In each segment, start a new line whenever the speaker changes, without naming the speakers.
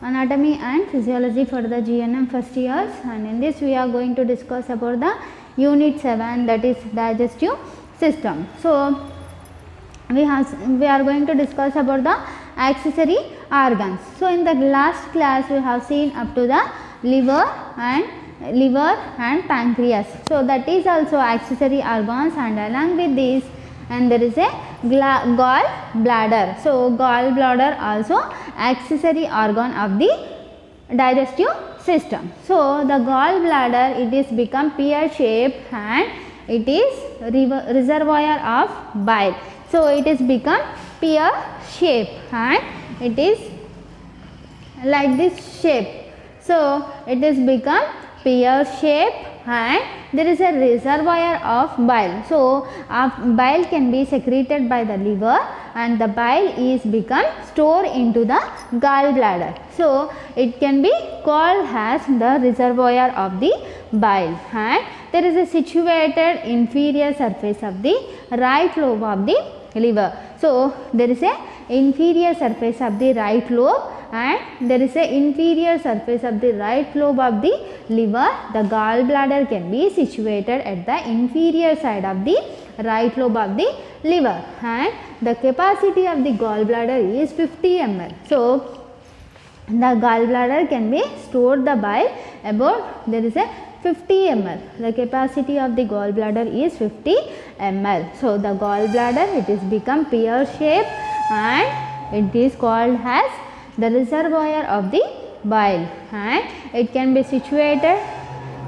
anatomy and physiology for the GNM first years, and in this we are going to discuss about the unit 7, that is digestive system. So we are going to discuss about the accessory organs. So in the last class we have seen up to the liver and pancreas. So that is also accessory organs, and along with this, and there is a gall bladder. So gall bladder also accessory organ of the digestive system. So the gall bladder, it is become pear shaped and it is reservoir of bile. So it is become pear shape and it is like this shape. So it is become pear shape and there is a reservoir of bile. So bile can be secreted by the liver and the bile is become stored into the gallbladder. So it can be called as the reservoir of the bile, and there is a situated inferior surface of the right lobe of the liver. So there is a inferior surface of the right lobe and there is a inferior surface of the right lobe of the liver. The gallbladder can be situated at the inferior side of the right lobe of the liver, and the capacity of the gallbladder is 50 ml. So the gallbladder can be stored the bile about, there is a 50 ml. The capacity of the gallbladder is 50 ml. So the gallbladder, it is become pear shaped and it is called as the reservoir of the bile, and it can be situated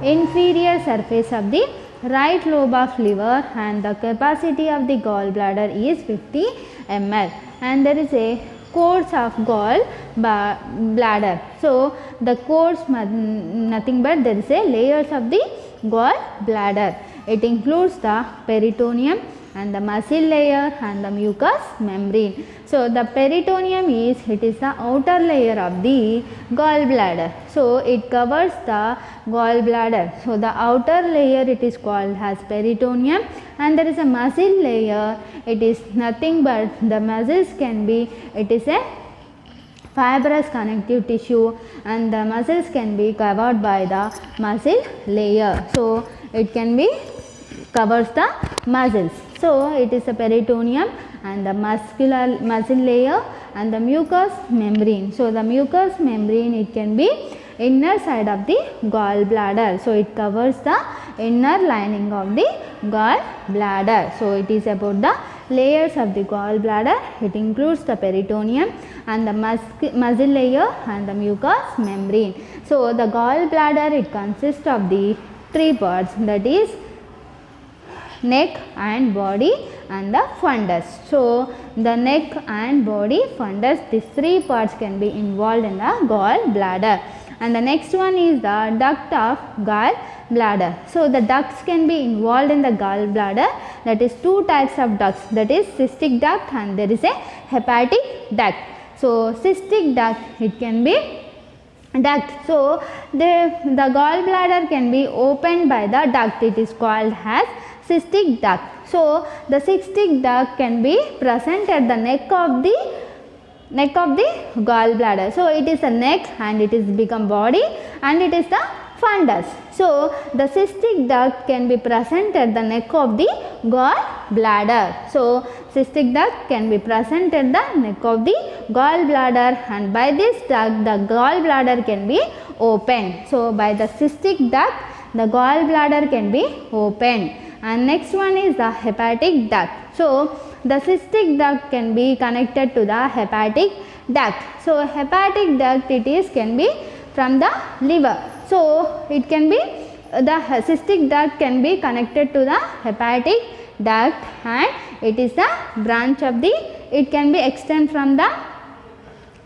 inferior surface of the right lobe of liver, and the capacity of the gallbladder is 50 ml, and there is a course of gall bladder. So the course, nothing but there is a layers of the gall bladder. It includes the peritoneum and the muscle layer and the mucous membrane. So the peritoneum is, it is the outer layer of the gallbladder. So it covers the gallbladder. So the outer layer, it is called as peritoneum, and there is a muscle layer. It is nothing but the muscles can be, it is a fibrous connective tissue, and the muscles can be covered by the muscle layer. So it can be covers the muscles. So it is a peritoneum and the muscle layer and the mucous membrane. So the mucous membrane, it can be inner side of the gallbladder. So it covers the inner lining of the gallbladder. So it is about the layers of the gallbladder. It includes the peritoneum and the muscle layer and the mucous membrane. So the gallbladder, it consists of the three parts, that is neck and body and the fundus. So the neck and body, fundus, these three parts can be involved in the gallbladder. And the next one is the duct of gallbladder. So the ducts can be involved in the gallbladder. That is two types of ducts, that is cystic duct and there is a hepatic duct. So cystic duct, it can be duct. So the gallbladder can be opened by the duct. It is called as cystic duct. So the cystic duct can be present at the neck of the gallbladder. So it is a neck and it is become body and it is the fundus. So the cystic duct can be present at the neck of the gallbladder. So cystic duct can be present at the neck of the gallbladder, and by this duct the gallbladder can be opened. So by the cystic duct the gallbladder can be opened. And next one is the hepatic duct. So the cystic duct can be connected to the hepatic duct. So hepatic duct, it is can be from the liver. So it can be, the cystic duct can be connected to the hepatic duct and it is the branch of the, it can be extend from the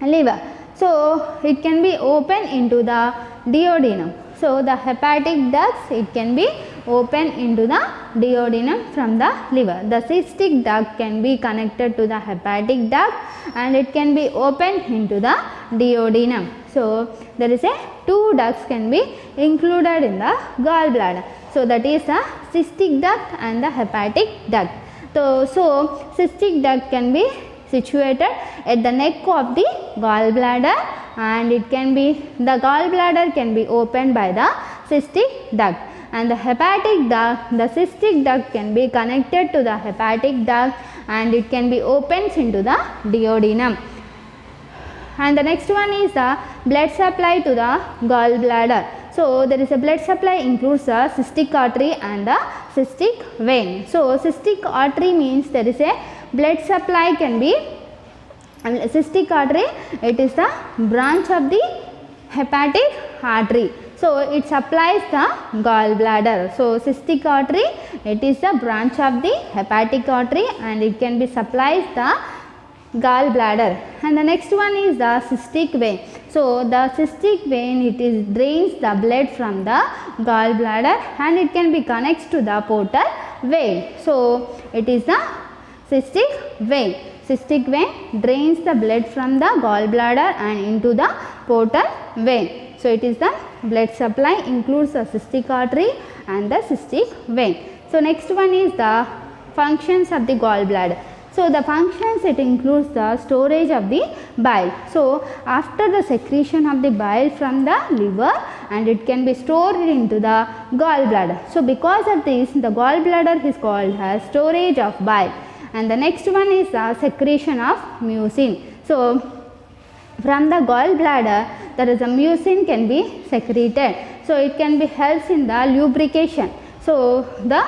liver. So it can be open into the duodenum. So the hepatic ducts, it can be open into the duodenum from the liver. The cystic duct can be connected to the hepatic duct and it can be open into the duodenum. So there is a two ducts can be included in the gallbladder. So that is the cystic duct and the hepatic duct. So cystic duct can be situated at the neck of the gallbladder, and it can be, the gallbladder can be opened by the cystic duct, and the hepatic duct, the cystic duct can be connected to the hepatic duct and it can be opened into the duodenum. And the next one is the blood supply to the gallbladder. So there is a blood supply includes the cystic artery and the cystic vein. So cystic artery means there is a blood supply can be, and cystic artery, it is the branch of the hepatic artery. So it supplies the gallbladder. So cystic artery, it is the branch of the hepatic artery and it can be supplies the gallbladder. And the next one is the cystic vein. So the cystic vein, it is drains the blood from the gallbladder and it can be connects to the portal vein. So it is the cystic vein. Cystic vein drains the blood from the gallbladder and into the portal vein. So it is the blood supply includes the cystic artery and the cystic vein. So next one is the functions of the gallbladder. So the functions, it includes the storage of the bile. So after the secretion of the bile from the liver, and it can be stored into the gallbladder. So because of this, the gallbladder is called as storage of bile. And the next one is the secretion of mucin. So from the gallbladder, there is a mucin can be secreted. So it can be helps in the lubrication. So the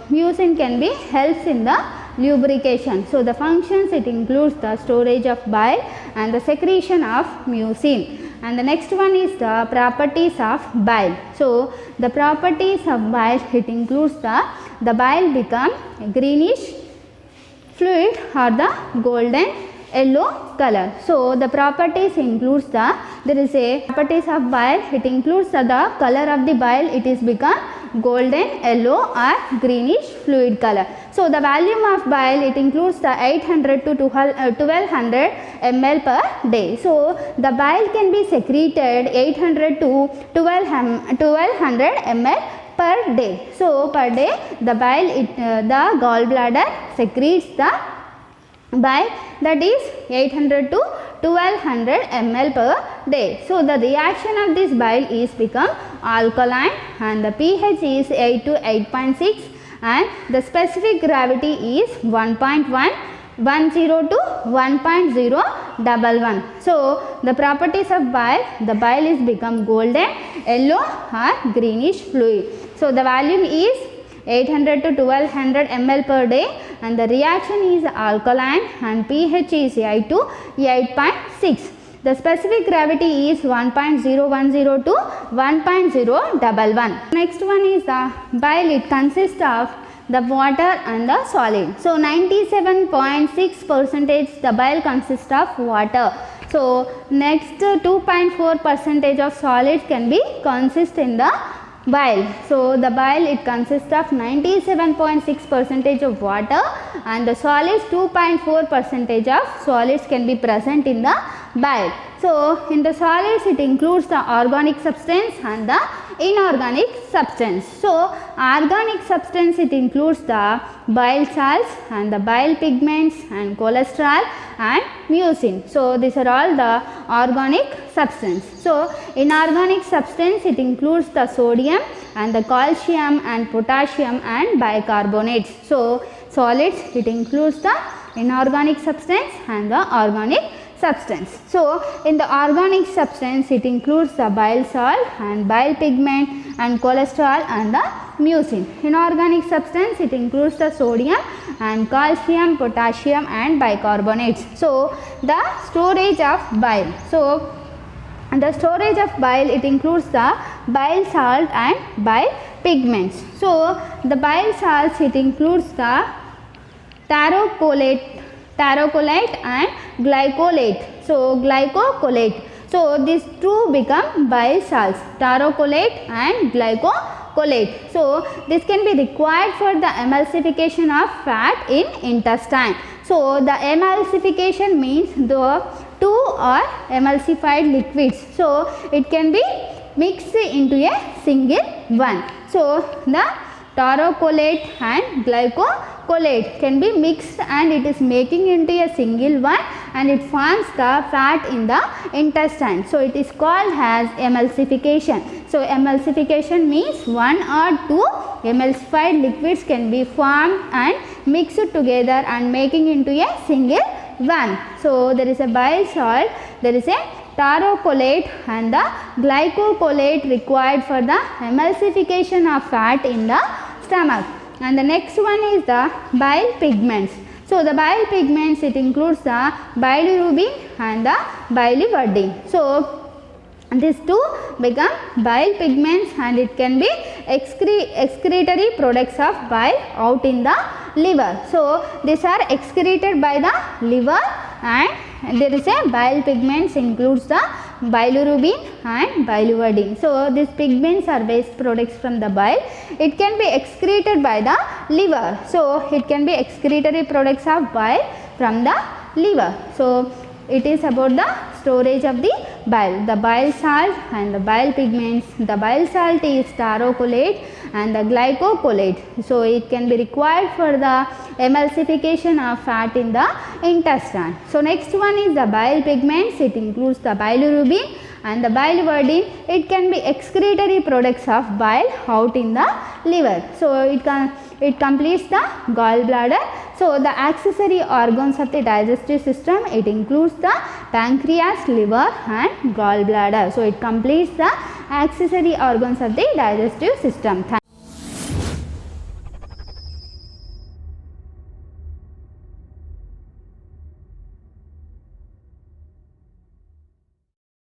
mucin can be helps in the lubrication. So the functions, it includes the storage of bile and the secretion of mucin. And the next one is the properties of bile. So the properties of bile, it includes the bile become greenish fluid or the golden yellow color. So the properties includes the, there is a properties of bile, it includes the color of the bile, it is become golden yellow or greenish fluid color. So the volume of bile, it includes the 800 to 1200 ml per day. So the bile can be secreted 800 to 1200 ml per day. So per day the bile, the gallbladder secretes the bile, that is 800 to 1200 ml per day. So the reaction of this bile is become alkaline and the pH is 8 to 8.6 and the specific gravity is 1.110 to 1.011. So the properties of bile, the bile is become golden, yellow or greenish fluid. So the volume is 800 to 1200 ml per day and the reaction is alkaline and pH is 8 to 8.6. The specific gravity is 1.010 to 1.011. Next one is the bile, it consists of the water and the solid. So 97.6% the bile consists of water. So next 2.4% of solids can be consist in the bile. So the bile, it consists of 97.6% of water and the solids 2.4% of solids can be present in the bile. So in the solids, it includes the organic substance and the inorganic substance. So organic substance, it includes the bile salts and the bile pigments and cholesterol and mucin. So these are all the organic substance. So inorganic substance, it includes the sodium and the calcium and potassium and bicarbonates. So solids, it includes the inorganic substance and the organic substance. So in the organic substance, it includes the bile salt and bile pigment and cholesterol and the mucin. Inorganic substance, it includes the sodium and calcium, potassium and bicarbonates. So the storage of bile. So the storage of bile, it includes the bile salt and bile pigments. So the bile salts, it includes the taurocolate and glycolate. So glycocolate. So these two become bile salts, taurocolate and glycocolate. So this can be required for the emulsification of fat in intestine. So the emulsification means the two are emulsified liquids. So it can be mixed into a single one. So the taurocolate and glycocolate collate can be mixed and it is making into a single one and it forms the fat in the intestine. So it is called as emulsification. So emulsification means one or two emulsified liquids can be formed and mixed together and making into a single one. So there is a bile salt, there is a tarocolate and the glycocolate required for the emulsification of fat in the stomach. And the next one is the bile pigments. So the bile pigments, it includes the bilirubin and the biliverdin. So these two become bile pigments and it can be excretory products of bile out in the liver. So these are excreted by the liver and there is a bile pigments includes the bilirubin and biliverdin. So these pigments are waste products from the bile. It can be excreted by the liver. So it can be excretory products of bile from the liver. So it is about the storage of the bile. The bile salt and the bile pigments. The bile salt is tarocolate and the glycocolate. So it can be required for the emulsification of fat in the intestine. So next one is the bile pigments. It includes the bilirubin and the biliverdin. It can be excretory products of bile out in the liver. So it completes the gallbladder. So the accessory organs of the digestive system, it includes the pancreas, liver and gallbladder. So it completes the accessory organs of the digestive system.